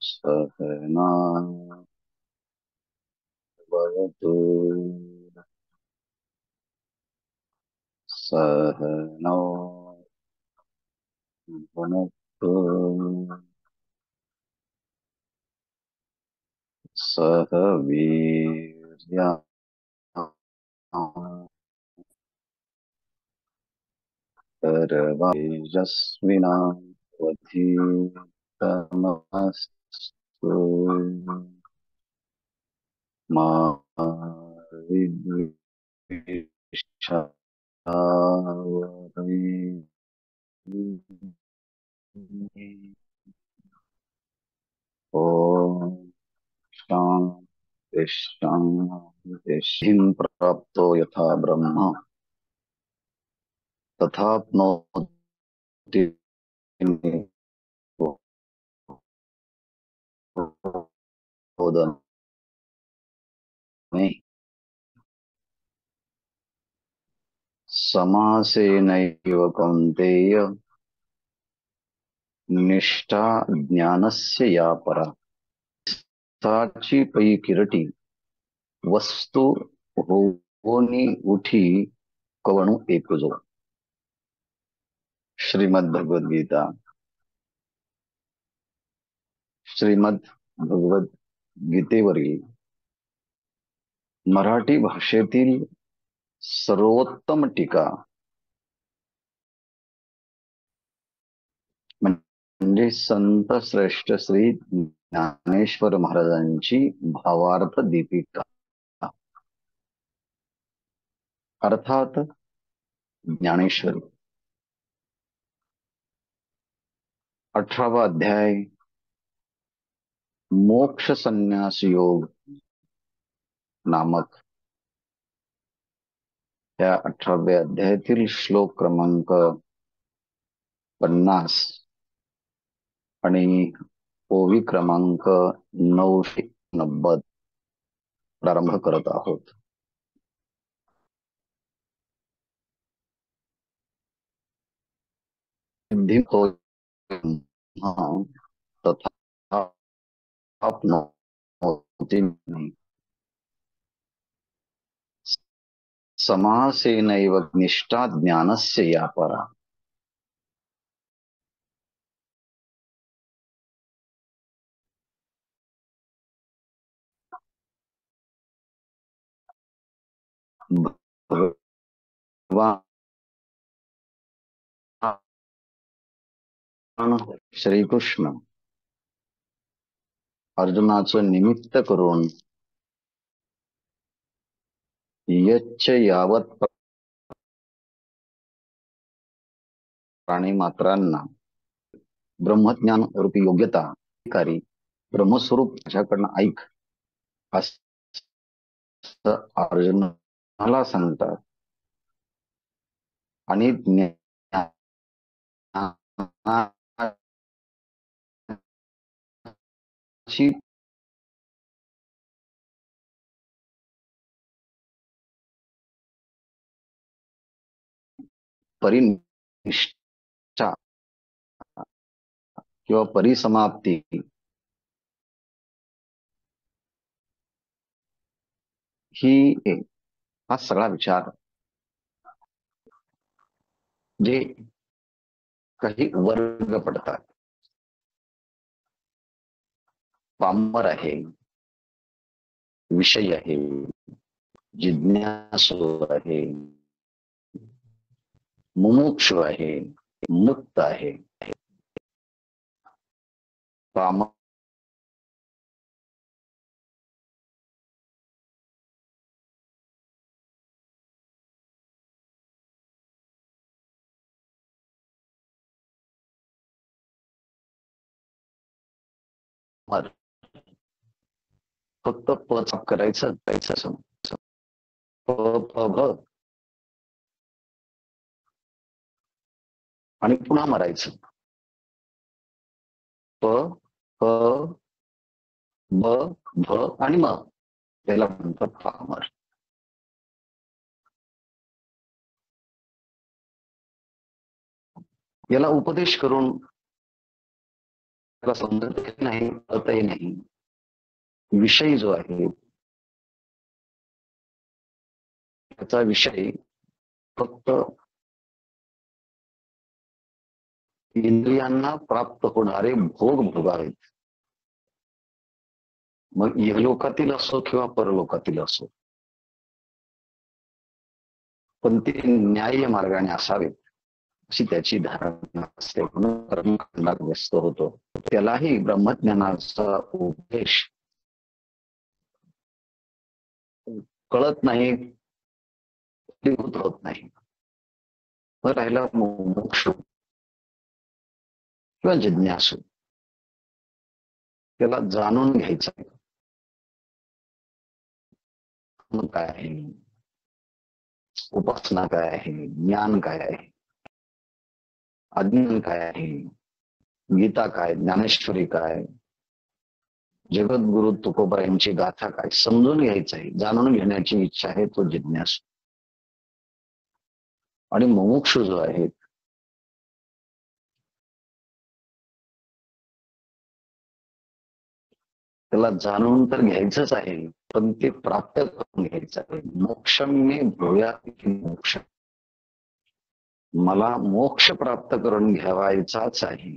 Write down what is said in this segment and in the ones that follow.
सहना भवतु सहनौ भुनक्तु सह वीर्यं कर्वाजस्विनावधीतमस्तु मा विद्विषावहै। ॐ शान्ति शान्ति सिद्धिं प्राप्तो यथा ब्रह्म तथाप्नोति निबोधन में समासेनैव कौन्तेय निष्ठा ज्ञानस्य या परा साची पै किरटी वस्तु होनी उठी कवणु एकजो। श्रीमद् भगवद गीता श्रीमद् भगवद गीतेवरील मराठी भाषेतील सर्वोत्तम टीका म्हणजे संत श्रेष्ठ श्री ज्ञानेश्वर महाराजांची भावार्थ दीपिका अर्थात ज्ञानेश्वरी। 18वा अध्याय मोक्ष संन्यास योग नामक या 18व्या अध्यायातील श्लोक क्रमांक 50 आणि ओवी क्रमांक 990 प्रारंभ करत आहोत। सिद्धिं तो तथा आपनोति समासेनैव निष्ठा ज्ञानस्य या परा। भगवान श्रीकृष्ण अर्जुनाचं निमित्त करून यच्च यावत प्राणी मात्रांना ब्रह्मज्ञान रूपी योग्यता कारी ब्रह्मस्वरूप माझ्याकडनं ऐक असं अर्जुनाला सांगतात आणि ज्ञानाची परिनिष्ठा किंवा परिसमाप्ती ही हा सगळा विचार जे काही वर्ग पडतात, पामर आहे, विषय आहे, जिज्ञासू आहे, मुमुक्षु आहे, मुक्त आहे, पामर फक्त पच करायचं असं प प भ आणि पुन्हा मरायचं प प ब भ आणि म त्याला म्हणतात पामर। याला उपदेश करून त्याला समजतही नाही, कळतही नाही. विषय जो आहे त्याचा विषय फक्त इंद्रियांना प्राप्त होणारे भोग भोगावेत. मग इहलोकातील असो किंवा परलोकातील असो, पण ते न्याय्य मार्गाने असावेत अशी त्याची धारणा असते. म्हणून कर्मकांडात व्यस्त होतो. त्यालाही ब्रह्मज्ञानाचा उपदेश कळत नाही, होत नाही. मग राहिला मोक्ष किंवा जिज्ञासू, त्याला जाणून घ्यायचं आहे. मग काय आहे, उपासना काय आहे, ज्ञान काय आहे, अज्ञान काय आहे, गीता काय, ज्ञानेश्वरी काय, जगद्गुरु तुकोबा यांची गाथा काय, समजून घ्यायचं आहे. जाणून घेण्याची इच्छा आहे तो जिज्ञासू. आणि मुमुक्षु जो आहे त्याला जाणून तर घ्यायचंच आहे, पण ते प्राप्त करून घ्यायचं आहे. मोक्षम्य भूया मोक्ष, मला मोक्ष प्राप्त करून घ्यावायचाच आहे.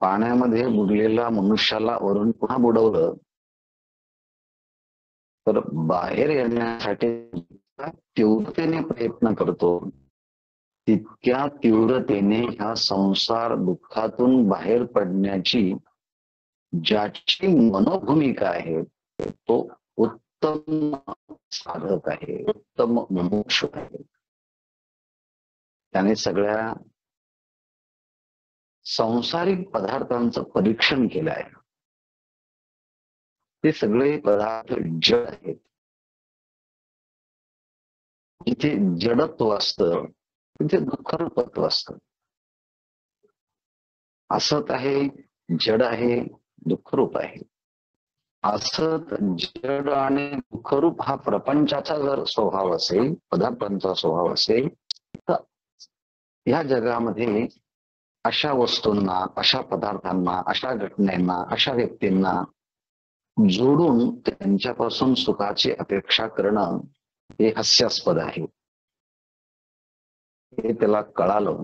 पाण्यामध्ये बुडलेल्या मनुष्याला वरून पुन्हा बुडवलं तर बाहेर येण्यासाठी तीव्रतेने प्रयत्न करतो, तितक्या तीव्रतेने ह्या संसार दुःखातून बाहेर पडण्याची ज्याची मनोभूमिका आहे तो उत्तम साधक आहे, उत्तम मुमुक्षु आहे. त्याने सगळ्या सांसारिक पदार्थांचं परीक्षण केलं आहे. ते सगळे पदार्थ जड आहेत. जिथे जडत्व असतं तिथे दुःखरूपत्व असतं. असत आहे, जड आहे, दुःखरूप आहे. असत, जड आणि दुःखरूप हा प्रपंचाचा जर स्वभाव असेल, पदार्थांचा स्वभाव असेल, तर ह्या जगामध्ये अशा वस्तूंना, अशा पदार्थांना, अशा घटनांना, अशा व्यक्तींना जोडून त्यांच्यापासून सुखाची अपेक्षा करणं हे हास्यास्पद आहे. हे त्याला कळालं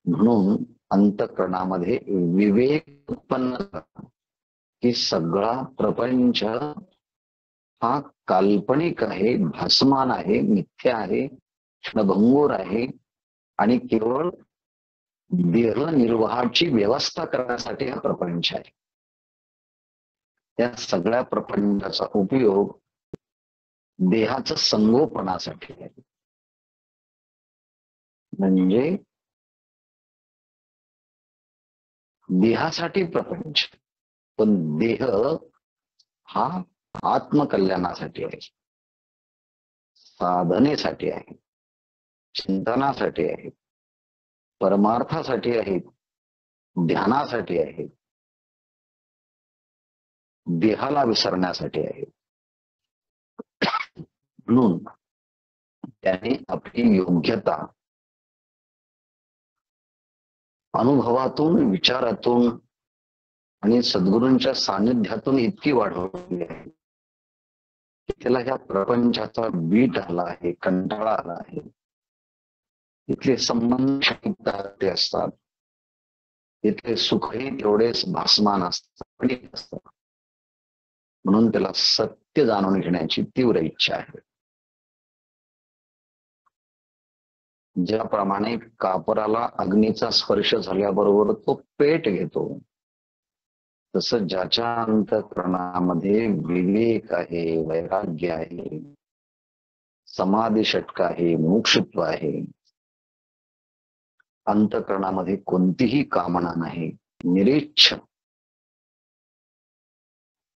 म्हणून अंतःकरणामध्ये विवेक उत्पन्न की सगळा प्रपंच हा काल्पनिक आहे, भासमान आहे, मिथ्या आहे, क्षणभंगूर आहे आणि केवळ देहनिर्वाहाची व्यवस्था करण्यासाठी हा प्रपंच आहे. या सगळ्या प्रपंचाचा उपयोग देहाचं संगोपनासाठी आहे. म्हणजे देहासाठी प्रपंच, पण देह हा आत्मकल्याणासाठी आहे, साधनेसाठी आहे, चिंतनासाठी आहे, परमार्थासाठी आहे, ध्यानासाठी आहे, देहाला विसरण्यासाठी आहे. म्हणून त्याने आपली योग्यता अनुभवातून, विचारातून आणि सद्गुरूंच्या सानिध्यातून इतकी वाढवली आहे की त्याला ह्या प्रपंचाचा बीट आला आहे, कंटाळा आला आहे. इथले संबंध असतात, इथले सुखही तेवढेच भासमान असतात. म्हणून त्याला सत्य जाणून घेण्याची तीव्र इच्छा आहे. ज्याप्रमाणे कापराला अग्नीचा स्पर्श झाल्याबरोबर तो पेट घेतो, तसं ज्याच्या अंतःकरणामध्ये विवेक आहे, वैराग्य आहे, समाधी षटक आहे, मोक्षत्व आहे, अंतःकरणामध्ये कोणतीही कामना नाही, निरीच्छ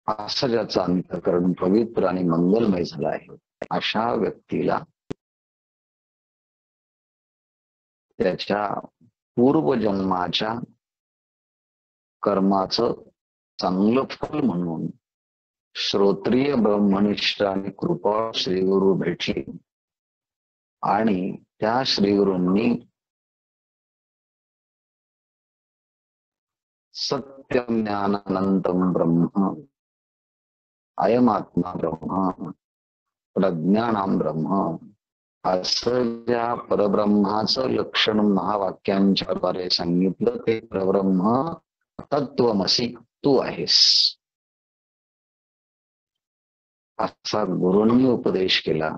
असं ज्याचं अंतःकरण पवित्र आणि मंगलमय झालं आहे, अशा व्यक्तीला त्याच्या पूर्वजन्माच्या कर्माचं चांगलं फल म्हणून श्रोत्रिय ब्रह्मनिष्ठ आणि कृपा श्रीगुरु भेटली आणि त्या श्रीगुरूंनी सत्यम ज्ञानानंतम ब्रह्म, अयमात्मा ब्रह्म, प्रज्ञानाम ब्रह्म, असं ज्या परब्रह्माचं लक्षण महावाक्यांच्या द्वारे सांगितलं ते परब्रह्म तत्वमसी तू आहेस, असा गुरूंनी उपदेश केला.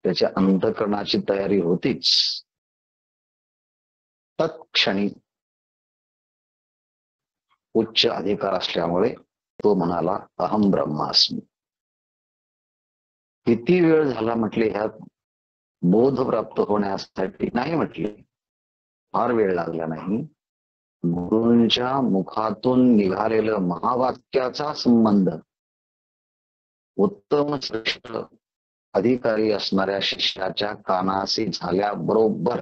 त्याच्या अंतःकरणाची तयारी होतीच. तत्क्षणी उच्च अधिकार असल्यामुळे तो म्हणाला अहम ब्रह्मास्मी. किती वेळ झाला म्हटले ह्यात बोध प्राप्त होण्यासाठी? नाही म्हटले, फार वेळ लागला नाही. गुरूंच्या मुखातून निघालेलं महावाक्याचा संबंध उत्तम श्रेष्ठ अधिकारी असणाऱ्या शिष्याच्या कानाशी झाल्याबरोबर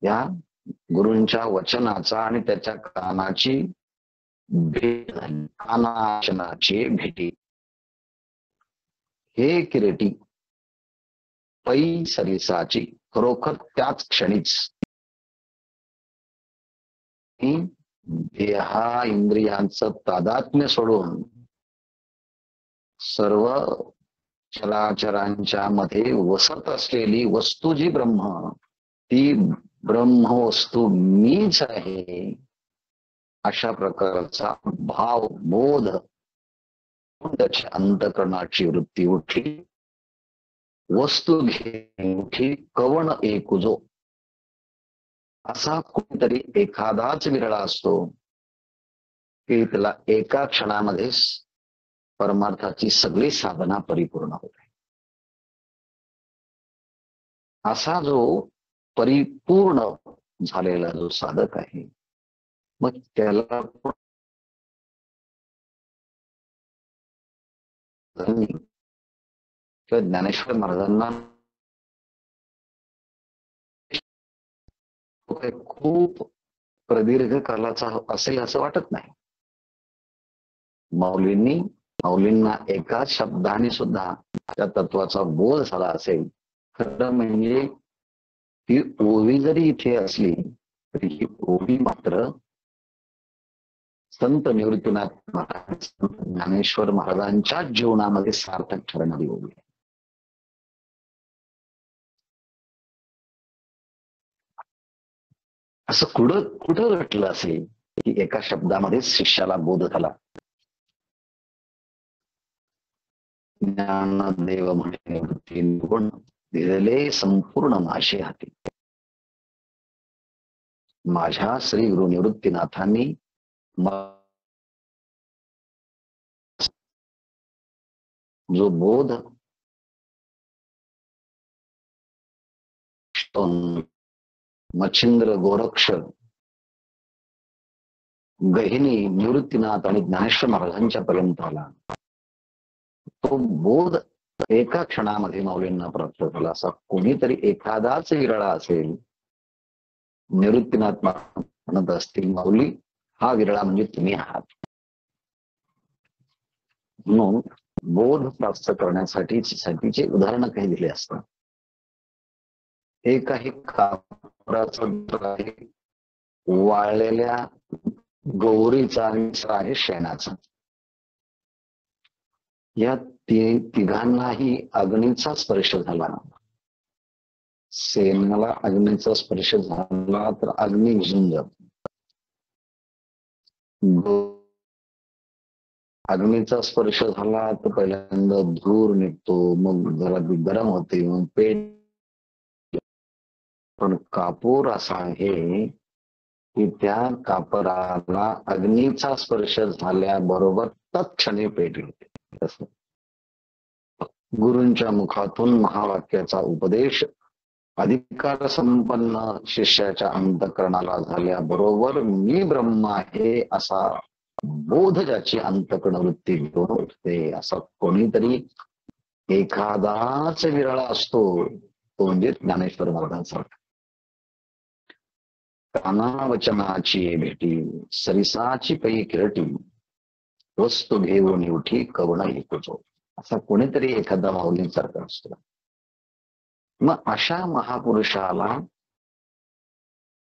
या गुरूंच्या वचनाचा आणि त्याच्या कानाची भेट झाली. कानाचनाची भेटी. हे किरीटी पै सरिसाची खरोखर त्याच क्षणीच देहा इंद्रियांचं तादात्म्य सोडून सर्व चराचरांच्या मध्ये वसत असलेली वस्तू जी ब्रह्म, ती ब्रह्मवस्तू मीच आहे, अशा प्रकारचा भाव बोध त्याच्या अंतःकरणाची वृत्ती उठली. वस्तू घेऊन उठी कवण एकूजो. असा कोणीतरी एखादाच विरळा असतो की त्याला एका क्षणामध्येच परमार्थाची सगळी साधना परिपूर्ण होते. असा जो परिपूर्ण झालेला जो साधक आहे, मग त्याला ज्ञानेश्वर महाराजांना खूप प्रदीर्घ कालाचा असेल असं वाटत नाही. माऊलींना एका शब्दाने सुद्धा त्या तत्वाचा बोध झाला असेल. खरं म्हणजे ती ओवी जरी इथे असली तरी ही ओवी मात्र संत निवृत्तीनाथ महाराज ज्ञानेश्वर महाराजांच्या जीवनामध्ये सार्थक ठरणारी ओवी आहे. असं कुठं घटलं असेल की एका शब्दामध्ये शिष्याला बोध झाला. ज्ञानदेव म्हणे निवृत्ती निगुण दिलेले संपूर्ण माझे हाती. माझ्या श्री गुरु निवृत्तीनाथांनी जो बोध मच्छिंद्र गोरक्ष गहिनी निवृत्तीनाथ आणि ज्ञानेश्वर महाराजांच्या पर्यंत आला, तो बोध एका क्षणामध्ये माऊलींना प्राप्त झाला. असा कोणीतरी एखादाच विरळा असेल. निवृत्तीनाथ म्हणत असतील माऊली हा विरळा म्हणजे तुम्ही आहात. म्हणून बोध प्राप्त करण्यासाठीचे उदाहरण काही दिले असतात. एक आहे कापराचं आहे, वाळलेल्या गौरीचा आणि आहे शेणाचा. या तिघांनाही अग्नीचा स्पर्श झाला. शेणाला अग्नीचा स्पर्श झाला तर अग्नी विझून जातो. अग्नीचा स्पर्श झाला तर पहिल्यांदा धूर निघतो, मग जरा गरम होते, मग पेट. पण कापूर असा आहे की त्या कापराला अग्नीचा स्पर्श झाल्याबरोबर तत्क्षणी पेटते. गुरूंच्या मुखातून महावाक्याचा उपदेश अधिकार संपन्न शिष्याच्या अंतःकरणाला झाल्याबरोबर मी ब्रह्म आहे असा बोध ज्याची अंतःकरण वृत्ती घेऊन उठते, असा कोणीतरी एखादाच विरळा असतो, तो म्हणजे ज्ञानेश्वर महाराजांसारखा. कानावचनाची भेटी सरिसाची पै किरटी वस्तू घेऊन उठी कवण एकूजो. असा कोणीतरी एखादा माऊलींसारखा असतो. मग अशा महापुरुषाला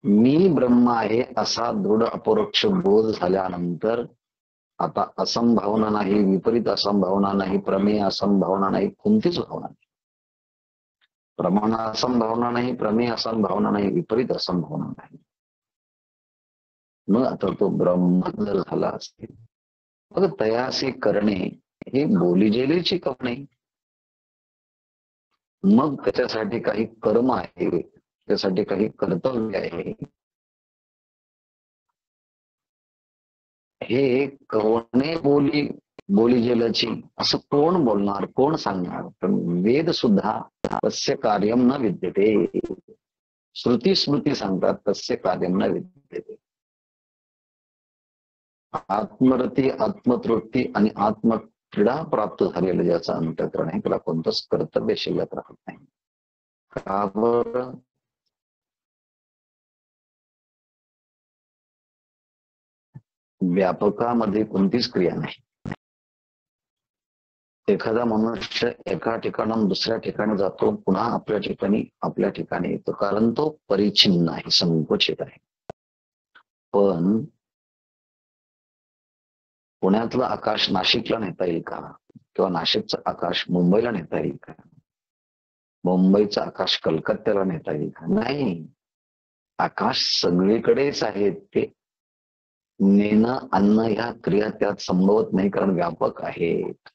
मी ब्रह्म आहे असा दृढ अपरोक्ष बोध झाल्यानंतर आता असंभावना नाही, विपरीत असंभावना नाही, प्रमेय असंभावना नाही, कोणतीच भावना नाही. प्रमाण असंभावना नाही, प्रमेय असंभावना नाही, विपरीत असंभावना नाही. मग आता तो ब्रह्म जर झाला असेल मग तयासे करणे हे बोलीजेलीची कवणे. मग त्याच्यासाठी काही कर्म आहे, त्यासाठी काही कर्तव्य आहे. हे कवणे बोलीजेलची असं कोण बोलणार, कोण सांगणार? पण वेद सुद्धा तस्य कार्यम न विद्यते. श्रुती स्मृती सांगतात तस्य कार्यम न विद्यते. आत्मरती, आत्मतृप्ती आणि आत्मक्रीडा प्राप्त झालेलं ज्याचं अंतःकरण आहे त्याला कोणतंच कर्तव्य शिल्लक राहत नाही. का बरं? व्यापकामध्ये कोणतीच क्रिया नाही. एखादा मनुष्य एका ठिकाणाहून दुसऱ्या ठिकाणी जातो, पुन्हा आपल्या ठिकाणी येतो, कारण तो परिच्छिन्न आहे, संकुचित आहे. पण पुण्यातलं आकाश नाशिकला नेता येईल का? किंवा नाशिकचं आकाश मुंबईला नेता येईल का? मुंबईचं आकाश कलकत्त्याला नेता येईल का? नाही. आकाश सगळीकडेच आहेत. ते नेणं आणणं ह्या क्रिया त्यात संभवत नाही, कारण व्यापक आहेत.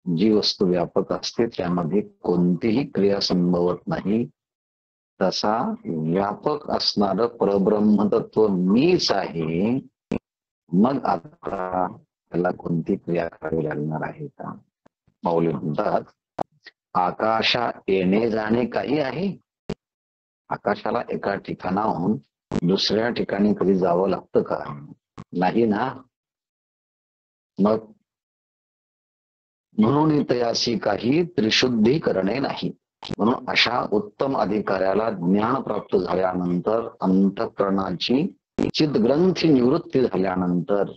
जी वस्तू व्यापक असते त्यामध्ये कोणतीही क्रिया संभवत नाही. तसा व्यापक असणार परब्रह्म तत्व मीच आहे. मग आता त्याला कोणती क्रिया करावी लागणार आहे का? माऊली म्हणतात आकाशा येणे जाणे काही आहे. आकाशाला एका ठिकाणाहून दुसऱ्या ठिकाणी कधी जावं लागतं का? नाही ना. मग म्हणून तयासी काही त्रिशुद्धी करणे नाही. म्हणून अशा उत्तम अधिकाऱ्याला ज्ञान प्राप्त झाल्यानंतर, अंतःकरणाची चित्तग्रंथी निवृत्ती झाल्यानंतर,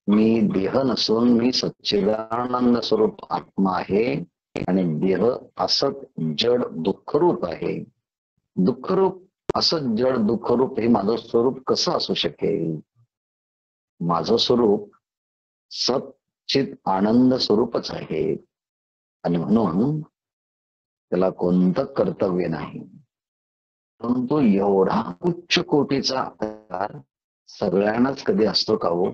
मी देह नसून मी सच्चिदानंद स्वरूप आत्मा आहे आणि देह असत जड दुःखरूप आहे. दुःखरूप असत जड दुःखरूप हे माझं स्वरूप कसं असू शकेल? माझं स्वरूप सच्चित आनंद स्वरूपच आहे आणि म्हणून त्याला कोणतं कर्तव्य नाही. परंतु एवढा उच्च कोटीचा अधिकार सगळ्यांनाच कधी असतो का हो?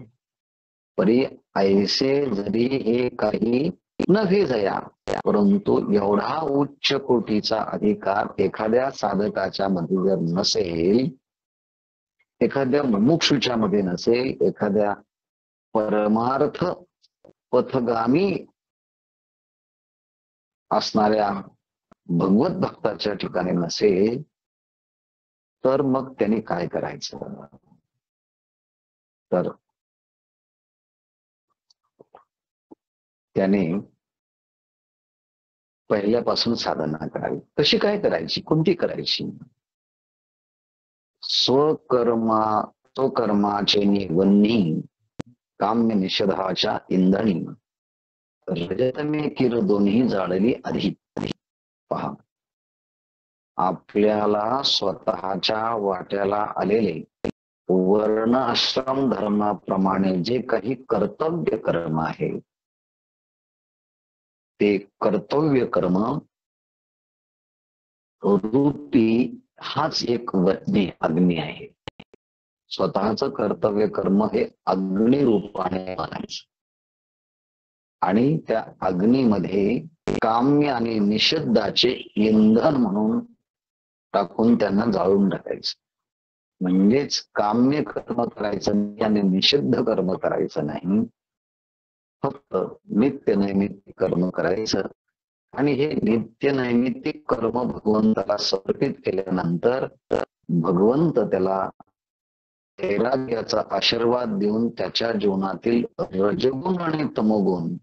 परी ऐसे जरी हे काही नव्हे जया, परंतु एवढा उच्च कोटीचा अधिकार एखाद्या साधकाच्या मध्ये जर नसेल, एखाद्या मुमुक्षूच्या मध्ये नसेल, एखाद्या परमार्थ पथगामी असणाऱ्या भगवत भक्ताच्या ठिकाणी नसेल, तर मग त्यांनी काय करायचं? तर त्याने पहिल्यापासून साधना करावी. कशी काय करायची? कोणती करायची? स्वकर्माचे निवन्नी काम्य निषेधाच्या इंधनी रजतमे किर दोन्ही जाळली आधी. पहा, आपल्याला स्वतःच्या वाट्याला आलेले वर्ण आश्रम धर्माप्रमाणे जे काही कर्तव्य कर्म आहे, ते कर्तव्य कर्म रूपी हाच एक अग्नी आहे. स्वतःच कर्तव्य कर्म हे अग्नी रूपाने मानायचं आणि त्या अग्नीमध्ये काम्य आणि निषिद्धाचे इंधन म्हणून टाकून त्यांना जाळून टाकायचं. म्हणजेच काम्य कर्म करायचं नाही आणि निषिद्ध कर्म करायचं नाही, फक्त नित्य नैमित्तिक कर्म करायचं. आणि हे नित्य नैमित्तिक कर्म भगवंताला समर्पित केल्यानंतर भगवंत त्याला वैराग्याचा आशीर्वाद देऊन त्याच्या जीवनातील रजगुण आणि तमोगुण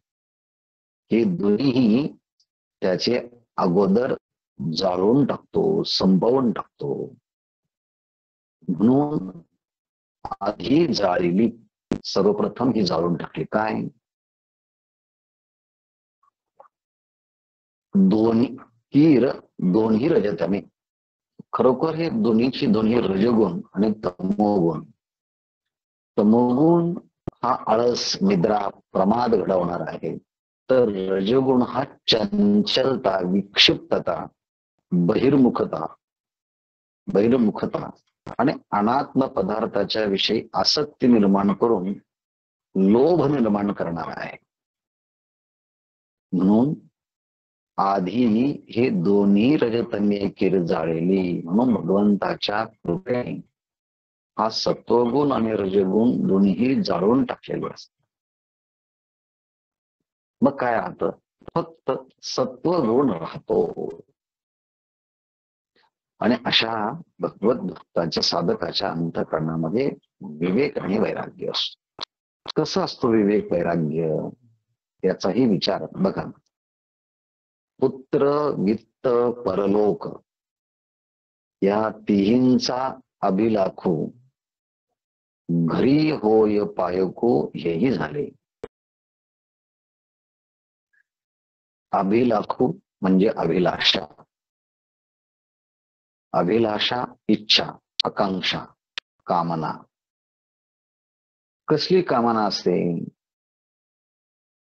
हे दोन्ही त्याचे अगोदर जाळून टाकतो, संपवून टाकतो. म्हणून आधी जाळलेली सर्वप्रथम ही जाळून टाकली. काय? दोन्ही रजतमे. खरोखर हे दोन्ही रजगुण आणि तमोगुण. तमोगुण हा आळस, निद्रा, प्रमाद घडवणार आहे, तर रजगुण हा चंचलता, विक्षिप्तता, बहिर्मुखता आणि अनात्म पदार्थाच्या विषयी आसक्ती निर्माण करून लोभ निर्माण करणार आहे. म्हणून आधी हे दोन्ही रजतन्य किर जाळलेली, म्हणून भगवंताच्या कृपेने हा सत्वगुण आणि रजगुण दोन्ही जाळून टाकलेले असतात. मग काय राहतं? फक्त सत्वगुण राहतो. आणि अशा भगवत भक्ताच्या, साधकाच्या अंतःकरणामध्ये विवेक आणि वैराग्य असतो. कसं असतो विवेक वैराग्य याचाही विचार बघा. पुत्र, वित्त, परलोक या तिहींचा अभिलाखू, घरी होय पायको हेही झाले. अभिलाखू म्हणजे अभिलाषा. अभिलाषा, इच्छा, आकांक्षा, कामना. कसली कामना असते?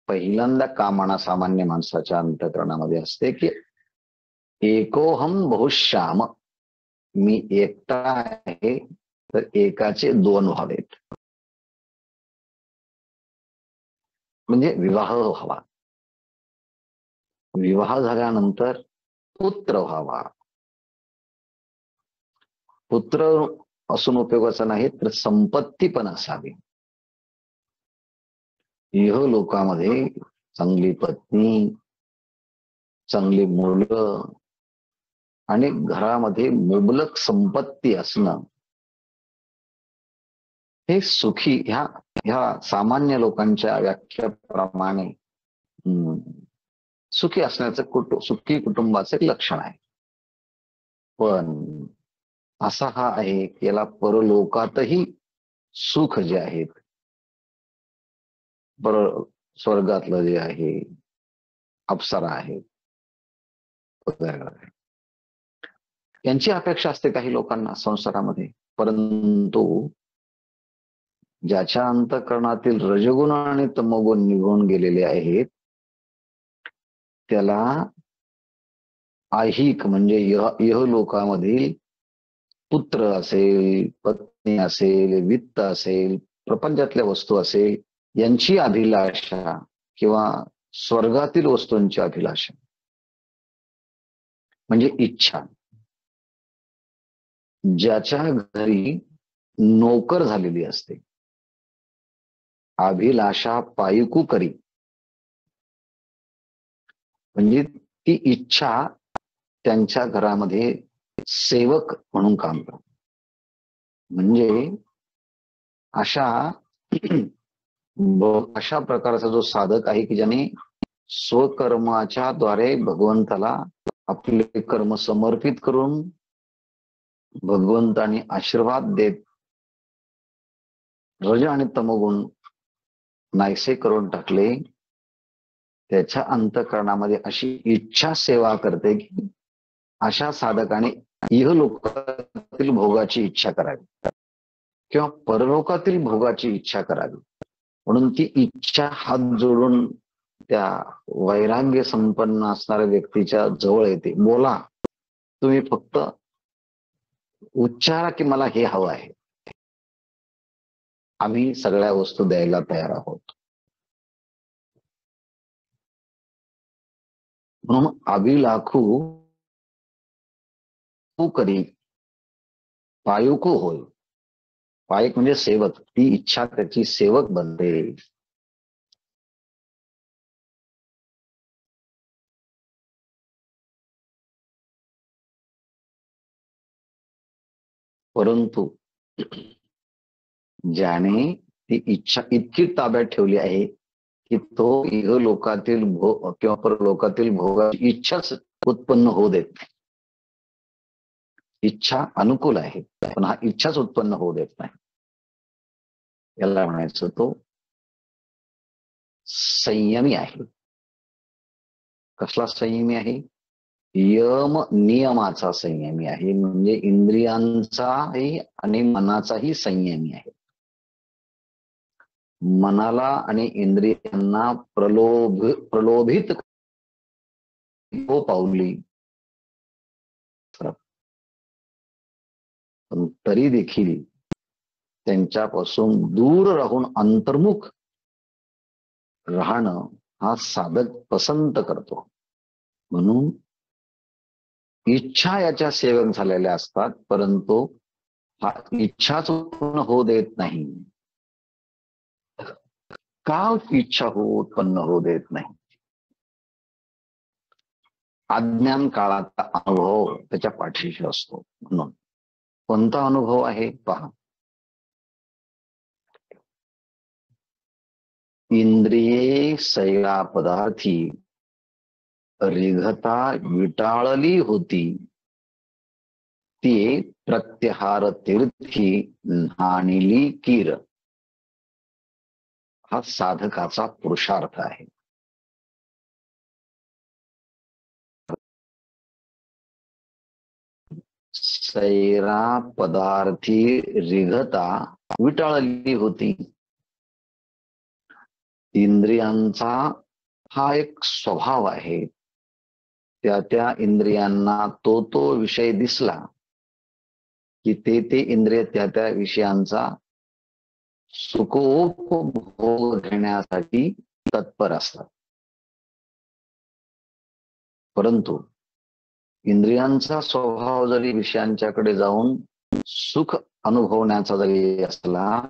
पहिल्यांदा कामना सामान्य माणसाच्या अंतःकरणामध्ये असते की एकोहम बहुश्याम, मी एकटा आहे तर एकाचे दोन व्हावेत. म्हणजे विवाह व्हावा. विवाह झाल्यानंतर पुत्र व्हावा. पुत्र असून उपयोगाचा नाही तर संपत्ती पण असावी. इह लोकामध्ये चांगली पत्नी, चांगली मुलं आणि घरामध्ये मुबलक संपत्ती असणं हे सुखी, ह्या सामान्य लोकांच्या व्याख्याप्रमाणे सुखी असण्याचं सुखी कुटुंबाचं एक लक्षण आहे. पण असा हा आहे की याला परलोकातही सुख जे आहेत, स्वर्गातलं जे आहे, अप्सरा आहे, यांची अपेक्षा असते काही लोकांना संसारामध्ये. परंतु ज्याच्या अंतःकरणातील रजगुण आणि तमोगुण निघून गेलेले आहेत त्याला ऐहिक म्हणजे इहलोकामधील पुत्र असेल, पत्नी असेल, वित्त असेल, प्रपंचातल्या वस्तू असेल यांची अभिलाषा किंवा स्वर्गातील वस्तूंची अभिलाषा म्हणजे इच्छा. ज्याच्या घरी नोकर झालेली असते, अभिलाषा पायकू करी, म्हणजे ती इच्छा त्यांच्या घरामध्ये सेवक म्हणून काम करते. म्हणजे अशा प्रकारचा जो साधक आहे की ज्याने स्वकर्माच्या द्वारे भगवंताला आपले कर्म समर्पित करून भगवंताने आशीर्वाद देत रज आणि तमोगुण नाहीसे करून टाकले, त्याच्या अंतःकरणामध्ये अशी इच्छा सेवा करते की अशा साधकाने इहलोकातील भोगाची इच्छा करावी किंवा परलोकातील भोगाची इच्छा करावी. म्हणून ती इच्छा हात जोडून त्या वैराग्य संपन्न असणाऱ्या व्यक्तीच्या जवळ येते. बोला, तुम्ही फक्त उच्चारा की मला हे हवं आहे, आम्ही सगळ्या वस्तू द्यायला तयार आहोत. म्हणून अभिलाखू करी पायुको होय. पायक म्हणजे सेवक, ती इच्छा त्याची सेवक बनते. परंतु ज्याने ती इच्छा इतकी ताब्यात ठेवली आहे की तो इहलोकातील भोग किंवा परलोकातील भोगाची इच्छाच उत्पन्न होऊ देत नाही. इच्छा अनुकूल आहे पण हा इच्छाच उत्पन्न होऊ देत नाही. याला म्हणायचं तो संयमी आहे. कसला संयमी आहे? यम नियमाचा संयमी आहे, म्हणजे इंद्रियांचाही आणि मनाचाही संयमी आहे. मनाला आणि इंद्रियांना प्रलोभित हो पावली, पण तरी देखील त्यांच्यापासून दूर राहून अंतर्मुख राहणं हा साधक पसंत करतो. म्हणून इच्छा याच्या सेवक झालेल्या असतात, परंतु हा इच्छाच पूर्ण होऊ देत नाही. का इच्छा उत्पन्न होऊ देत नाही? अज्ञान काळाचा अनुभव त्याच्या पाठीशी असतो. म्हणून कोणता अनुभव आहे पहा. इंद्रिये सैरा पदार्थी रिघता विटाळली होती, ती प्रत्यहार तीर्थी न्हाणिली कीर. हा साधकाचा पुरुषार्थ आहे. सैरा पदार्थी रिघता विटाळली होती. इंद्रियांचा हा एक स्वभाव आहे. त्या इंद्रियांना तो विषय दिसला की ते इंद्रिय त्या विषयांचा सुखोपभोग घेण्यासाठी तत्पर असतात. परंतु इंद्रियांचा स्वभाव जरी विषयांच्याकडे जाऊन सुख अनुभवण्याचा जरी असला,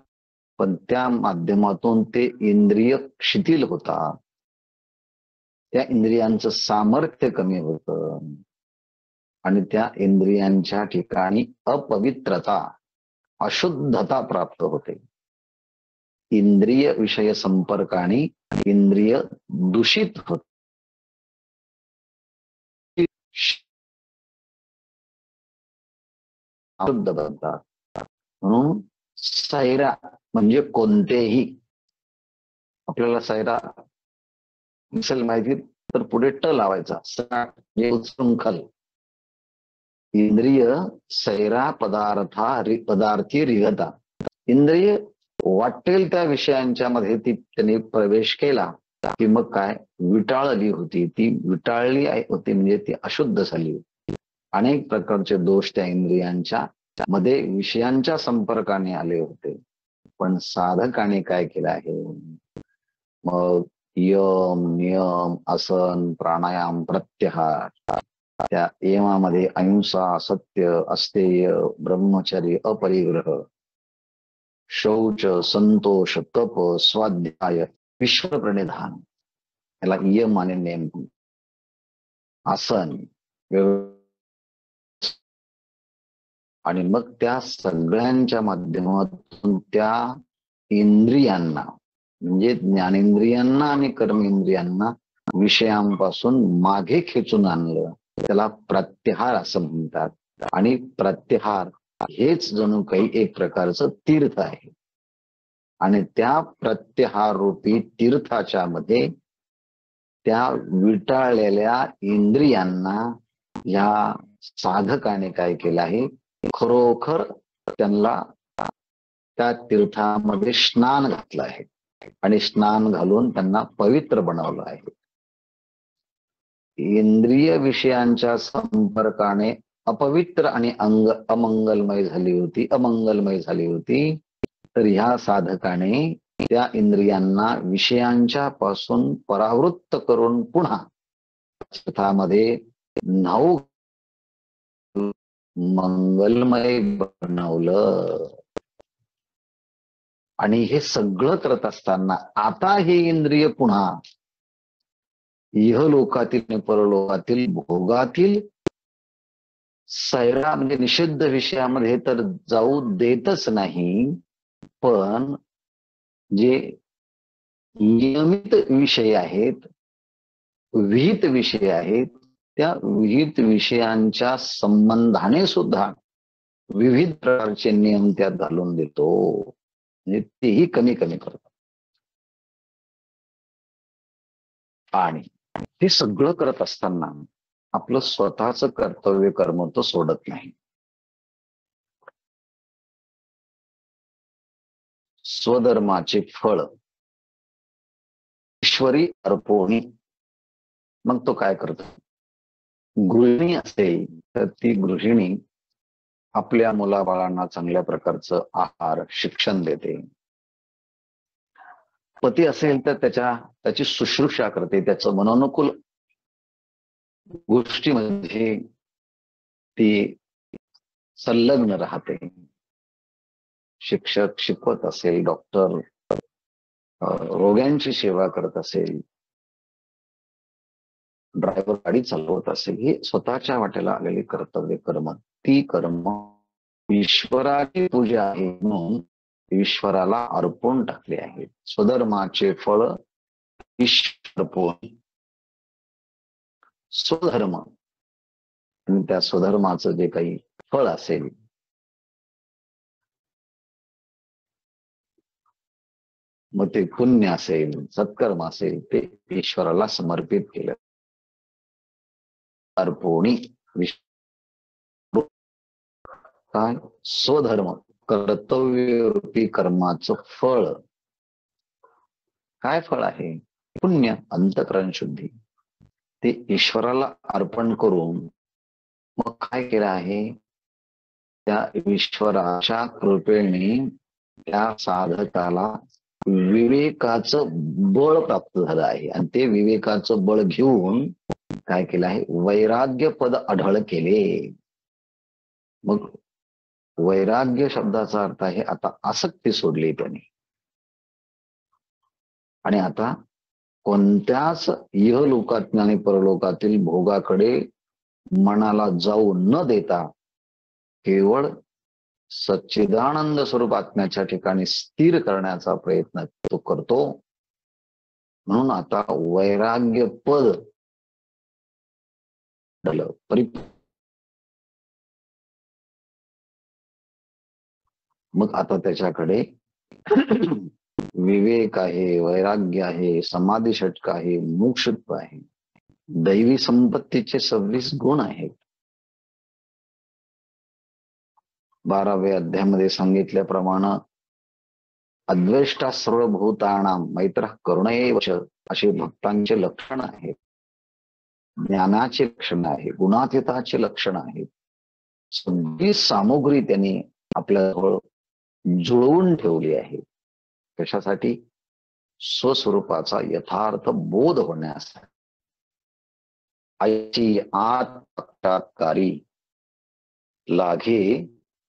पण त्या माध्यमातून ते इंद्रिय शिथिल होतात, त्या इंद्रियांचं सामर्थ्य कमी होतं आणि त्या इंद्रियांच्या ठिकाणी अपवित्रता, अशुद्धता प्राप्त होते. इंद्रिय विषय संपर्काने इंद्रिय दूषित होत, अशुद्ध बनतात. म्हणून सैरा म्हणजे कोणतेही, आपल्याला सैरा दिसेल माहिती तर पुढे ट लावायचा, म्हणजे उच्छृंखल. इंद्रिय सैरा पदार्थी रिघता. इंद्रिय वाटेल त्या विषयांच्या मध्ये त्यांनी प्रवेश केला की मग काय विटाळली होती, ती विटाळली होती म्हणजे ती अशुद्ध झाली होती. अनेक प्रकारचे दोष त्या इंद्रियांच्या मध्ये विषयांच्या संपर्काने आले होते. पण साधकाने काय केलं आहे, मग यम नियम आसन प्राणायाम प्रत्याहार, त्या यमामध्ये अहिंसा, सत्य, अस्तेय, ब्रह्मचर्य, अपरिग्रह, शौच, संतोष, तप, स्वाध्याय, विश्व प्रणिधान, याला यम आणि नेम. आसन, आणि मग त्या सगळ्यांच्या माध्यमातून त्या इंद्रियांना म्हणजे ज्ञानेंद्रियांना आणि कर्मेंद्रियांना विषयांपासून मागे खेचून आणलं, त्याला प्रत्याहार असं म्हणतात. आणि प्रत्याहार हेच जणू काही एक प्रकारचं तीर्थ आहे. आणि त्या प्रत्याहार रूपी तीर्थाच्या मध्ये त्या विटाळलेल्या इंद्रियांना या साधकाने काय केलं आहे, खरोखर त्यांना त्या तीर्थामध्ये स्नान घातलं आहे आणि स्नान घालून त्यांना पवित्र बनवलं आहे. इंद्रिय विषयांच्या संपर्काने अपवित्र आणि अमंगलमय झाली होती, तर ह्या साधकाने त्या इंद्रियांना विषयांच्या पासून परावृत्त करून पुन्हा तीर्थामध्ये न्हाऊ मंगलमय बनवलं. आणि हे सगळं करत असताना आता हे इंद्रिय पुन्हा इहलोकातील आणि परलोकातील भोगातील सैरा म्हणजे निषिद्ध विषयामध्ये तर जाऊ देतच नाही, पण जे नियमित विषय आहेत, विहित विषय आहेत, त्या विहित विषयांच्या संबंधाने सुद्धा विविध प्रकारचे नियम त्यात घालून देतो, म्हणजे तेही कमी करतो. आणि हे सगळं करत असताना आपलं स्वतःच कर्तव्य कर्म तो सोडत नाही. स्वधर्माचे फळ ईश्वरी अर्पोणी. मग तो काय करतो? गृहिणी असेल तर ती गृहिणी आपल्या मुलाबाळांना चांगल्या प्रकारचं आहार शिक्षण देते. पती असेल तर त्याची शुश्रूषा करते, त्याचं मनोनुकूल गोष्टीमध्ये ती संलग्न राहते. शिक्षक शिकवत असेल, डॉक्टर रोग्यांची सेवा करत असेल, ड्रायव्हर गाडी चालवत असेल, हे स्वतःच्या वाट्याला आलेले कर्तव्य कर्म, ती कर्म ईश्वराची पूजा आहे म्हणून ईश्वराला अर्पण टाकले आहेत. स्वधर्माचे फळ ईश्वर. स्वधर्म आणि त्या स्वधर्माचं जे काही फळ असेल, मग ते पुण्य असेल, सत्कर्म असेल, ते ईश्वराला समर्पित केलं. अर्पोणी काय? स्वधर्म, कर्तव्यरूपी कर्माचं फळ. काय फळ आहे? पुण्य, अंतःकरण शुद्धी. ते ईश्वराला अर्पण करून मग काय केलं आहे? त्या ईश्वराच्या कृपेने त्या साधकाला विवेकाचं बळ प्राप्त झालं आहे. आणि ते विवेकाचं बळ घेऊन काय केलं आहे? वैराग्य पद आढळ केले. मग वैराग्य शब्दाचा अर्थ आहे आता आसक्ती सोडली त्याने, आणि आता कोणत्याच इहलोकात आणि परलोकातील भोगाकडे मनाला जाऊ न देता केवळ सच्चिदानंद स्वरूप आत्म्याच्या ठिकाणी स्थिर करण्याचा प्रयत्न तो करतो. म्हणून आता वैराग्य पद मग आता त्याच्याकडे विवेक आहे, वैराग्य आहे, समाधी षटक आहे, मोक्षत्व आहे, दैवी संपत्तीचे 26 गुण आहेत. 12व्या अध्यायामध्ये सांगितल्याप्रमाणे अद्वेष्टा सर्वभूतानां मैत्र करुणैव च असे भक्तांचे लक्षण आहेत. ज्ञानाचे लक्षण आहे, गुणातीताचे लक्षण आहेत. सगळी सामुग्री त्यांनी आपल्याजवळ जुळवून ठेवली आहे. कशासाठी? स्वस्वरूपाचा यथार्थ बोध होण्यासाठी. आईची आत्मसाक्षात्कारी लागे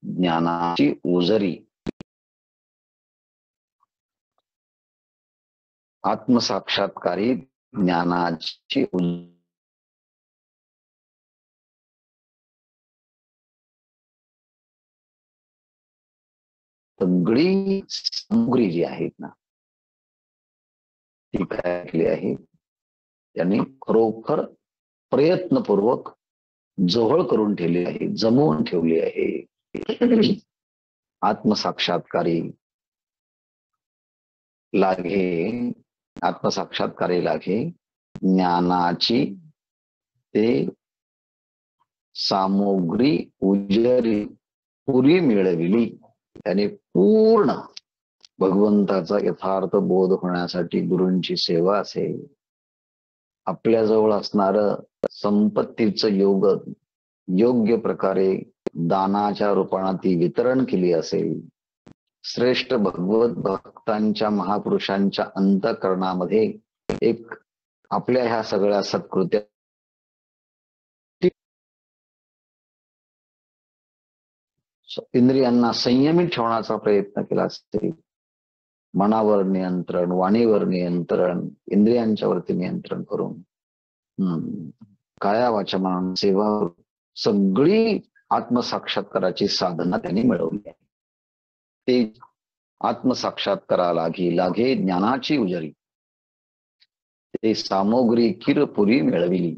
ज्ञानाची उजरी. आत्मसाक्षात्कारी ज्ञानाची सगळी सामुग्री जी आहेत ना, ती काय केली आहे? त्यांनी खरोखर प्रयत्नपूर्वक जवळ करून ठेवली आहे, जमवून ठेवली आहे. आत्मसाक्षात्कारी लागे, आत्मसाक्षात्कारी लागे ज्ञानाची ते सामुग्री उजरी पुरी मिळविली. त्याने पूर्ण भगवंताचा यथार्थ बोध होण्यासाठी गुरूंची सेवा असेल, आपल्याजवळ असणार संपत्तीचं योग्य प्रकारे दानाच्या रूपाने ती वितरण केली असेल, श्रेष्ठ भगवत भक्तांच्या महापुरुषांच्या अंतःकरणामध्ये एक आपल्या ह्या सगळ्या सत्कृत्या इंद्रियांना संयमित ठेवण्याचा प्रयत्न केला असेल, मनावर नियंत्रण, वाणीवर नियंत्रण, इंद्रियांच्या वरती नियंत्रण करून काया वाचा मन सेवा सगळी आत्मसाक्षात्काराची साधना त्यांनी मिळवली आहे. ते आत्मसाक्षात्कारा लागे ज्ञानाची उजरी, ते सामग्री किरपुरी मिळविली.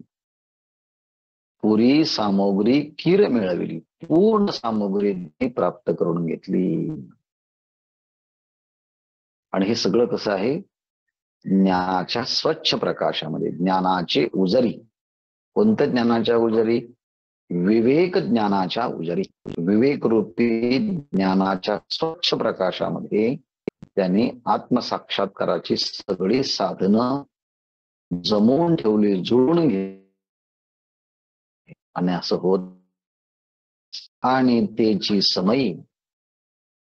पुरी सामग्री किर मिळविली, पूर्ण सामग्री प्राप्त करून घेतली. आणि हे सगळं कसं आहे? ज्ञानाच्या स्वच्छ प्रकाशामध्ये, ज्ञानाचे उजरी. कोणत्या ज्ञानाच्या उजरी? विवेक ज्ञानाच्या उजरी. विवेक रूपी ज्ञानाच्या स्वच्छ प्रकाशामध्ये त्यांनी आत्मसाक्षात्काराची सगळी साधनं जमवून ठेवली, जुळून घेतली. आणि असं होत आणि त्याची समयी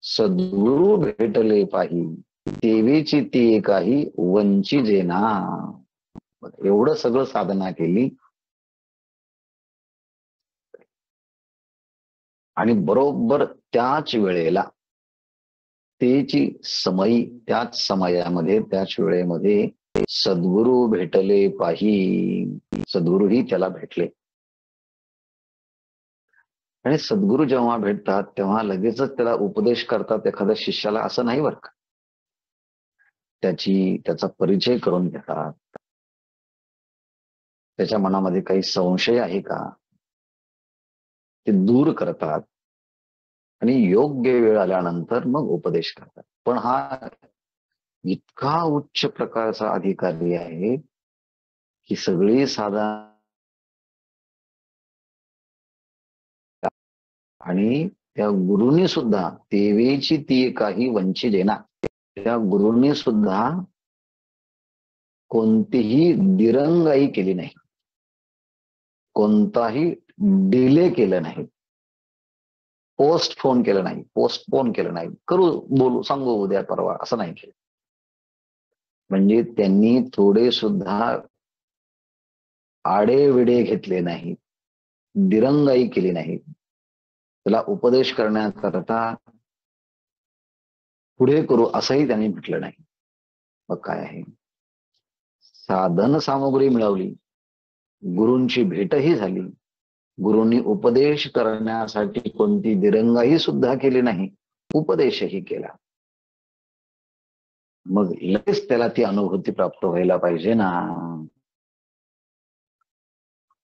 सद्गुरु भेटले पाही, देवीची ती काही वंचिजेना. एवढं सगळं साधना केली आणि बरोबर त्याच वेळेला त्याची समयी, त्याच समयामध्ये, त्याच वेळेमध्ये सद्गुरु भेटले पाही. सद्गुरूही त्याला भेटले. आणि सद्गुरू जेव्हा भेटतात तेव्हा लगेचच त्याला उपदेश करतात एखाद्या शिष्याला, असं नाही बरं का. त्याचा परिचय करून घेतात. त्याच्या मनामध्ये काही संशय आहे का ते दूर करतात आणि योग्य वेळ आल्यानंतर मग उपदेश करतात. पण हा इतका उच्च प्रकारचा अधिकारी आहे की सगळी साधना आणि त्या गुरुनी सुद्धा, देवीची ती काही वंचिजेना, त्या गुरुनी सुद्धा कोणतीही दिरंगाई केली नाही, कोणताही डिले केलं नाही, पोस्टपोन केलं नाही, करू, बोलू, सांगू उद्या परवा, असं नाही केलं. म्हणजे त्यांनी थोडे सुद्धा आडेविडे घेतले नाही, दिरंगाई केली नाही. त्याला उपदेश करण्याकरता पुढे करू असंही त्यांनी म्हटलं नाही. मग काय आहे? साधन सामुग्री मिळवली, गुरूंची भेटही झाली, गुरूंनी उपदेश करण्यासाठी कोणती दिरंगाई सुद्धा केली नाही, उपदेशही केला. मग लगेच त्याला ती अनुभूती प्राप्त व्हायला पाहिजे ना.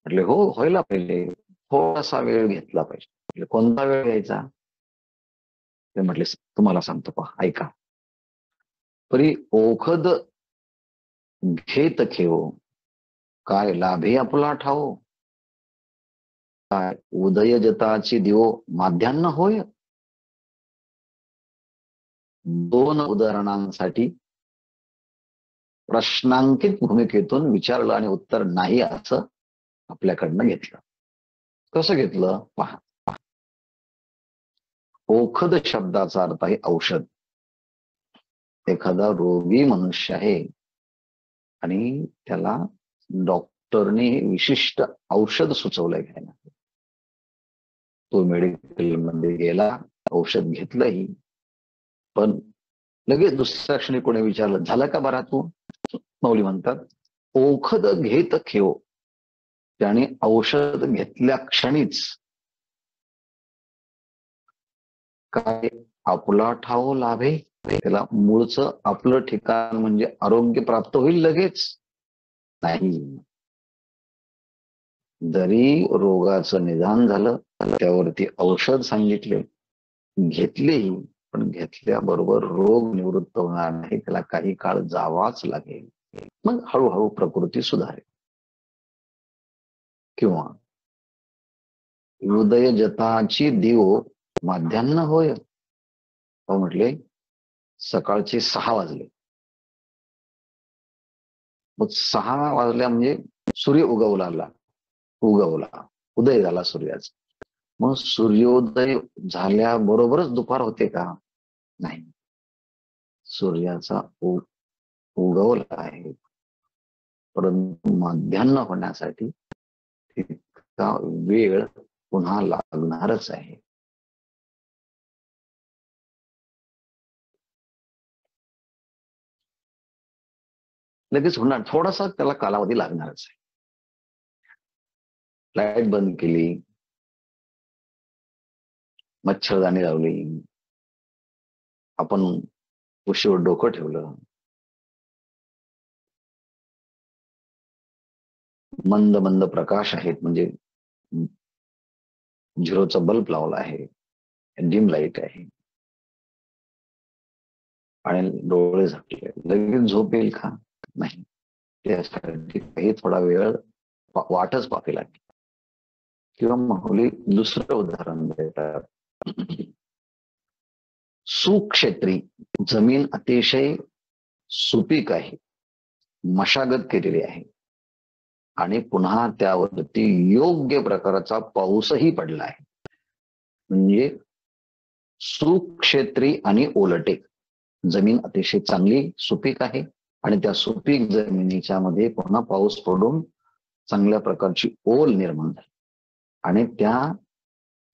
म्हटले हो, व्हायला पाहिजे, थोडासा वेळ घेतला पाहिजे. म्हटले कोणता वेळ घ्यायचा? ते म्हटले तुम्हाला सांगतो, पहा, ऐका. परी ओखद घेत खेव, काय लाभे आपला ठाव, काय उदय जताची दिवो माध्यान्ह होय. दोन उदाहरणांसाठी प्रश्नांकित भूमिकेतून विचारलं आणि उत्तर नाही असं आपल्याकडनं घेतलं. कसं घेतलं पहा. ओखद शब्दाचा अर्थ आहे औषध. एखादा रोगी मनुष्य आहे आणि त्याला डॉक्टरने विशिष्ट औषध सुचवलंय घ्यायला. तो मेडिकल मध्ये गेला, औषध घेतलंही, पण लगेच दुसऱ्या क्षणी कोणी विचारलं झालं का बरा तू? माऊली म्हणतात ओखद घेत खेव, त्याने औषध घेतल्या क्षणीच काय आपला ठाव लाभे, त्याला मूळचं आपलं ठिकाण म्हणजे आरोग्य प्राप्त होईल लगेच? नाही. जरी रोगाचं निदान झालं, त्यावरती औषध सांगितले, घेतलेही, पण घेतल्याबरोबर रोग निवृत्त होणार नाही, त्याला काही काळ जावाच लागेल. मग हळूहळू प्रकृती सुधारेल. किंवा हृदय जताची दिवो माध्यान्ह होय. म्हटले सकाळचे 6 वाजले. मग 6 वाजल्या म्हणजे सूर्य उगवला, उदय झाला सूर्याचा. मग सूर्योदय झाल्याबरोबरच दुपार होते का? नाही. सूर्याचा उगवला आहे, परंतु माध्यान्ह होण्यासाठी तितका वेळ पुन्हा लागणारच आहे. लगेच होणार, थोडासा त्याला कालावधी लागणारच आहे. लाईट बंद केली, मच्छरदाणी लावली, आपण उशीवर डोकं ठेवलं, मंद मंद प्रकाश आहेत, म्हणजे झिरोचा बल्ब लावला आहे, डिम लाईट आहे, आणि डोळे झाकले, लगेच झोप येईल का? नाही. त्यासाठी काही थोडा वेळ वाटच पाहावी लागते. किंवा माऊली दुसरं उदाहरण देतात, सुक्षेत्री जमीन अतिशय सुपीक आहे, मशागत केलेली आहे आणि पुन्हा त्यावरती योग्य प्रकारचा पाऊसही पडला आहे. म्हणजे सुक्षेत्री आणि ओलटे जमीन अतिशय चांगली सुपीक आहे आणि त्या सुपीक जमिनीच्या मध्ये पुन्हा पाऊस पडून चांगल्या प्रकारची ओल निर्माण झाली आणि त्या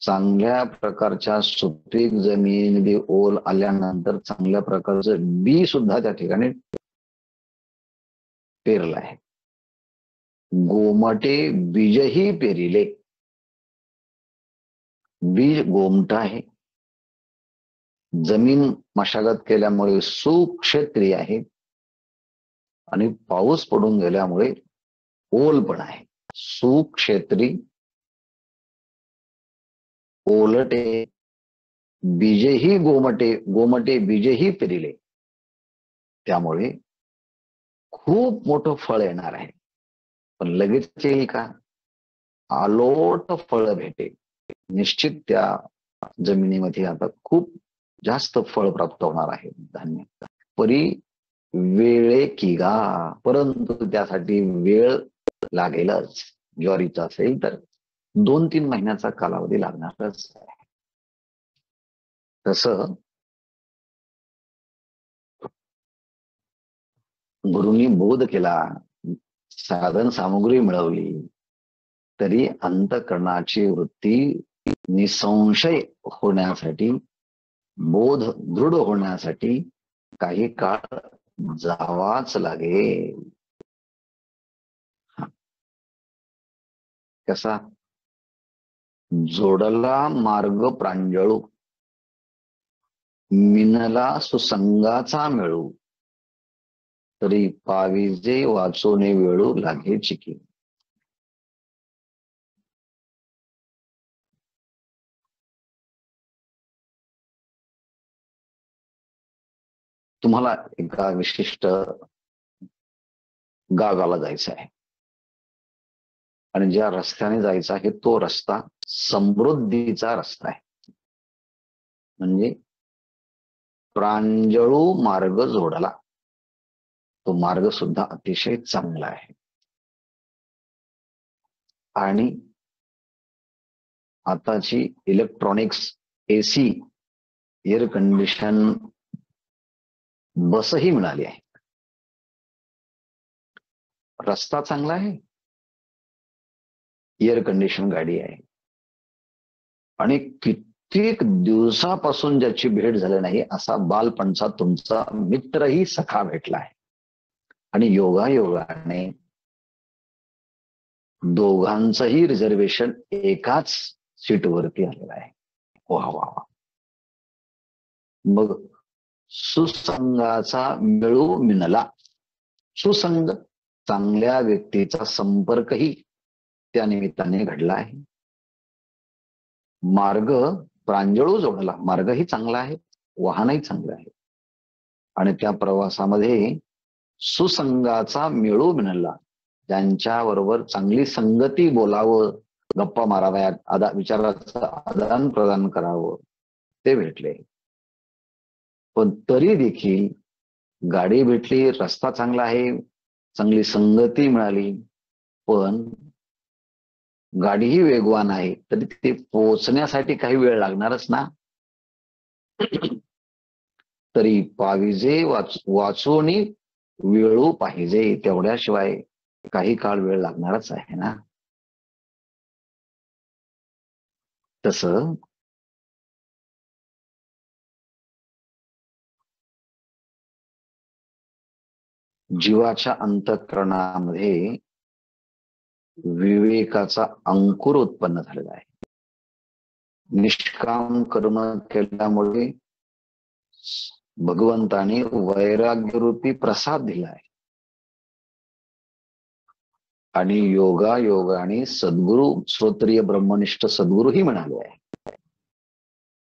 चांगल्या प्रकारच्या सुपीक जमिनीमध्ये ओल आल्यानंतर चांगल्या प्रकारचं बी सुद्धा त्या ठिकाणी पेरलं आहे. गोमटे बीजही पेरिले, बीज गोमट आहे, जमीन मशागत केल्यामुळे सुक्षेत्री आहे आणि पाऊस पडून गेल्यामुळे ओल पण आहे. सुक्षेत्री ओलटे बीजेही गोमटे, गोमटे बीजेही पेरिले, त्यामुळे खूप मोठं फळ येणार आहे. पण लगेच येईल का? आलोट फळ भेटेल. निश्चित त्या जमिनीमध्ये आता खूप जास्त फळ प्राप्त होणार आहे, धान्य. परी वेळे की गा, परंतु त्यासाठी वेळ लागेलच. ज्वारीचा असेल तर 2-3 महिन्याचा कालावधी लागणारच आहे. तसं गुरुंनी बोध केला, साधन सामुग्री मिळवली, तरी अंतःकरणाची वृत्ती निसंशय होण्यासाठी, बोध दृढ होण्यासाठी काही काळ जावाच लागेल. कसा? जोडला मार्ग प्रांजळू, मिनला सुसंगाचा मिळू, तरी पाविजे वाचोने वेळू लागे चिकी. तुम्हाला एका विशिष्ट गावाला जायचं आहे आणि ज्या रस्त्याने जायचा आहे तो रस्ता समृद्धीचा रस्ता आहे. म्हणजे प्रांजळू मार्ग जोडला, तो मार्ग सुद्धा अतिशय चांगला आहे. आणि आताची इलेक्ट्रॉनिक्स, एसी, एअर कंडिशन बसही मिळाली आहे. रस्ता चांगला आहे, एअर कंडिशन गाडी आहे आणि कित्येक दिवसापासून ज्याची भेट झाली नाही असा बालपणचा तुमचा मित्रही सखा भेटला आहे आणि योगायोगाने दोघांचंही रिझर्वेशन एकाच सीटवरती आलेलं आहे. वा वा वा. मग सुसंगाचा मिळू मिनला, सुसंग चांगल्या व्यक्तीचा संपर्कही त्या निमित्ताने घडला आहे. मार्ग प्रांजळू जोडला, मार्गही चांगला आहे, वाहनही चांगलं आहे आणि त्या प्रवासामध्ये सुसंगाचा मिळू मिळाला, ज्यांच्या बरोबर चांगली संगती बोलावं, गप्पा माराव्यात, विचाराचं आदान प्रदान करावं, ते भेटले. पण तरी देखील गाडी भेटली, रस्ता चांगला आहे, चांगली संगती मिळाली, पण गाडीही वेगवान आहे, तरी ते पोहोचण्यासाठी काही वेळ लागणारच ना. तरी पाविजे वाचोनी वेळू पाहिजे, तेवढ्याशिवाय काही काळ वेळ लागणारच आहे ना. तसं जीवाच्या अंतःकरणामध्ये विवेकाचा अंकुर उत्पन्न झालेला आहे. निष्काम कर्म केल्यामुळे भगवंताने वैराग्यरूपी प्रसाद दिला आहे आणि योगायोगाने सद्गुरु, श्रोत्रिय ब्रह्मनिष्ठ सद्गुरूही म्हणाले आहे,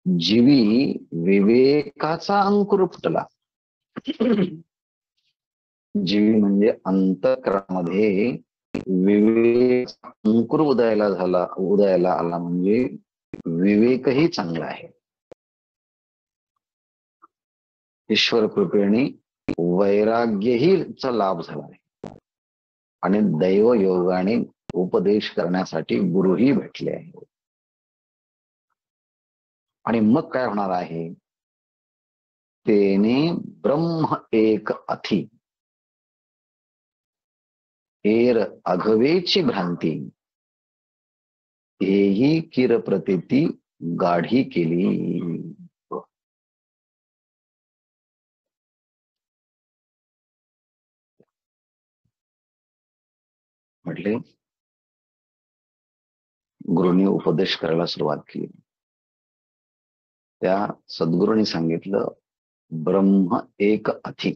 जीवी विवेकाचा अंकुर फुटला. जीवी म्हणजे अंतःकरणामध्ये विवेक अंकुर उदयाला आला म्हणजे विवेकही चांगला आहे. ईश्वर कृपेने वैराग्यही चा लाभ झाला आहे आणि दैव योगाने उपदेश करण्यासाठी गुरुही भेटले आहे. आणि मग काय होणार आहे? तेने ब्रह्म एक अथी एर अघवेची भ्रांती हेही किर प्रतीती गाढी केली. म्हटले गुरुनी उपदेश करायला सुरुवात केली. त्या सद्गुरूंनी सांगितलं ब्रह्म एक अथी.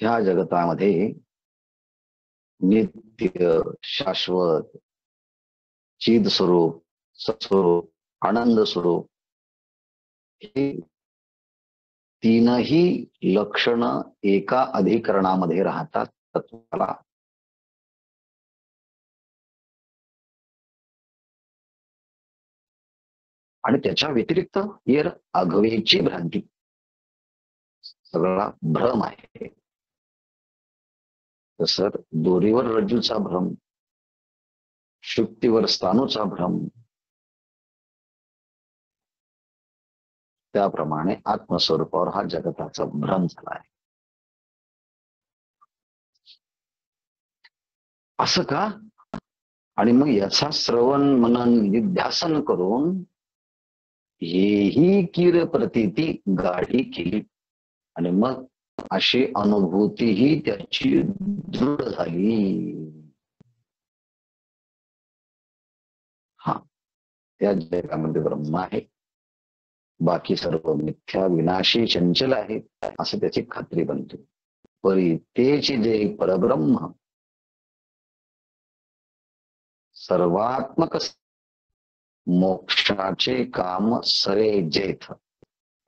ह्या जगतामध्ये नित्य शाश्वत चिद स्वरूप सत्स्वरूप आनंद स्वरूप हे तीनही लक्षण एका अधिकरणामध्ये राहतात तत्वाला. आणि त्याच्या व्यतिरिक्त येर अघवेची भ्रांती सगळा भ्रम आहे. तसं दोरीवर रज्जूचा भ्रम, शुक्तीवर स्थानूचा भ्रम, त्याप्रमाणे आत्मस्वरूपावर हा जगताचा भ्रम झाला आहे. असं का? आणि मग याचा श्रवण मनन निध्यासन करून हेही किर प्रतीती गाढी केली आणि मग अशी अनुभूतीही त्याची दृढ झाली. हा, त्या जगामध्ये ब्रह्म आहे, बाकी सर्व मिथ्या विनाशी चंचल आहे असं त्याची खात्री बनते. परी तेच जे परब्रह्म सर्वात्मक मोक्षाचे काम सरे जेथ,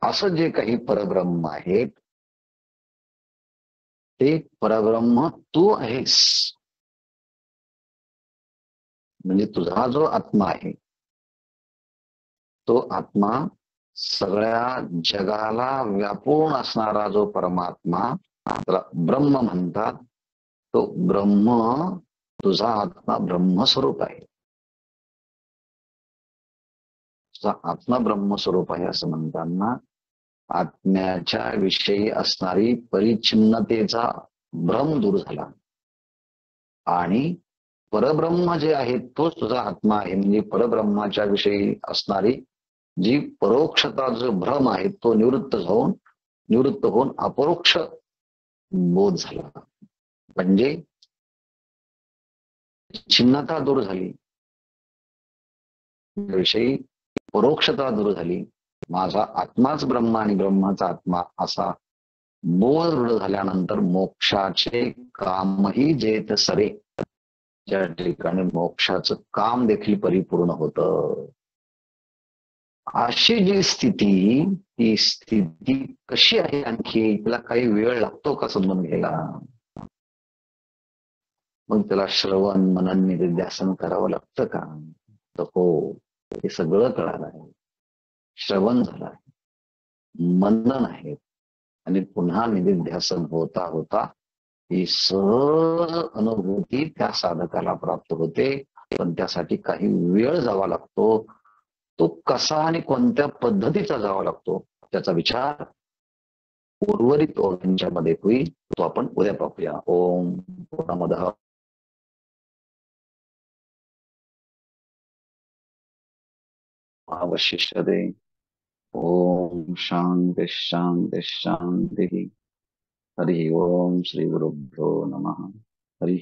असं जे काही परब्रह्म आहेत ते परब्रह्म तू आहेस. म्हणजे तुझा जो आत्मा आहे तो आत्मा सगळ्या जगाला व्यापून असणारा जो परमात्मा ब्रह्म म्हणतात, तो ब्रह्म तुझा आत्मा ब्रह्मस्वरूप आहे. तुझा आत्मा ब्रह्मस्वरूप आहे असं म्हणताना आत्म्याच्या विषयी असणारी परिच्छिन्नतेचा भ्रम दूर झाला आणि परब्रह्म जे आहे तोच तुझा आत्मा आहे. म्हणजे परब्रह्माच्या विषयी असणारी जी परोक्षता जो भ्रम आहे तो निवृत्त होऊन अपरोक्ष बोध झाला. म्हणजे छिन्नता दूर झाली, विषयी परोक्षता दूर झाली. माझा आत्माच ब्रह्म आणि ब्रह्माचा आत्मा असा बोध दृढ झाल्यानंतर मोक्षाचे कामही जेत सरे, ज्या ठिकाणी मोक्षाचं काम देखील परिपूर्ण होतं. अशी जी स्थिती, ती स्थिती कशी आहे? आणखी तिला काही वेळ लागतो का समजून घ्यायला? मग त्याला श्रवण मनन निधिध्यासन करावं लागतं का? तर हो, हे सगळं कळालं आहे. श्रवण झालं आहे, मनन आहे आणि पुन्हा निधिध्यासन होता होता ही सहज अनुभूती त्या साधकाला प्राप्त होते. पण त्यासाठी काही वेळ जावा लागतो. तो कसा आणि कोणत्या पद्धतीचा जावा लागतो त्याचा विचार उर्वरित ओळींच्यामध्ये होईल. तो आपण उद्या पाहूया. ओम पूर्णमदः अवशिष्यते. ओम शांति शांति शांति. हरि ओम श्री गुरुभ्यो नमः. हरि